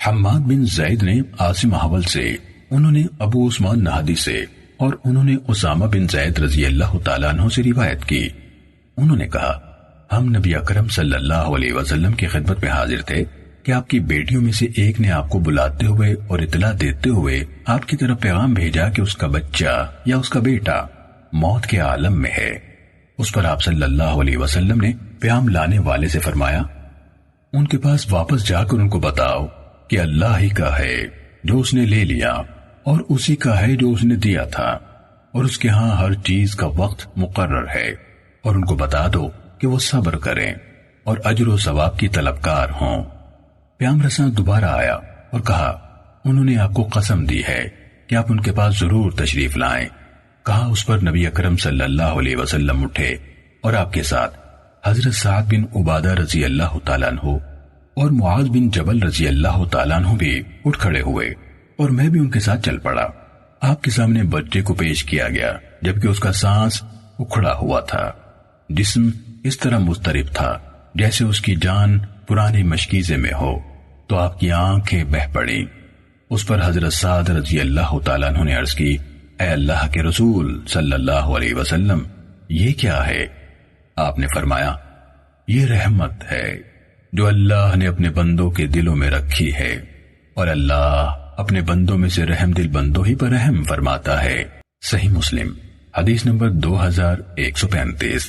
حماد بن زید نے عاصم احول سے، انہوں نے ابو عثمان نہدی سے، اور انہوں نے اسامہ بن زید رضی اللہ تعالیٰ عنہ سے روایت کی۔ انہوں نے کہا، ہم نبی اکرم صلی اللہ علیہ وسلم کی خدمت میں حاضر تھے کہ آپ کی بیٹیوں میں سے ایک نے آپ کو بلاتے ہوئے اور اطلاع دیتے ہوئے آپ کی طرف پیغام بھیجا کہ اس کا بچہ یا اس کا بیٹا موت کے عالم میں ہے۔ اس پر آپ صلی اللہ علیہ وسلم نے پیغام لانے والے سے فرمایا، ان کے پاس واپس جا کر ان کو بتاؤ کہ اللہ ہی کا ہے جو اس نے لے لیا، اور اسی کا ہے جو اس نے دیا تھا، اور اس کے ہاں ہر چیز کا وقت مقرر ہے، اور ان کو بتا دو کہ وہ صبر کریں اور اجر و ثواب کی طلبکار ہوں۔ پیام رساں دوبارہ آیا اور کہا، انہوں نے آپ کو قسم دی ہے کہ آپ ان کے پاس ضرور تشریف لائیں۔ کہا، اس پر نبی اکرم صلی اللہ علیہ وسلم اٹھے اور آپ کے ساتھ حضرت سعد بن عبادہ رضی اللہ تعالیٰ عنہ اور معاذ بن جبل رضی اللہ تعالیٰ عنہ بھی اٹھ کھڑے ہوئے، اور میں بھی ان کے ساتھ چل پڑا۔ آپ کے سامنے بچے کو پیش کیا گیا جبکہ اس کا سانس اکھڑا ہوا تھا، جسم اس طرح مضطرب تھا جیسے اس کی جان پرانی مشکیزے میں ہو، تو آپ کی آنکھیں بہہ پڑیں۔ اس پر حضرت سعد رضی اللہ تعالیٰ عنہ نے عرض کی، اے اللہ کے رسول صلی اللہ علیہ وسلم، یہ کیا ہے؟ آپ نے فرمایا، یہ رحمت ہے جو اللہ نے اپنے بندوں کے دلوں میں رکھی ہے، اور اللہ اپنے بندوں میں سے رحم دل بندوں ہی پر رحم فرماتا ہے۔ صحیح مسلم حدیث نمبر 2135۔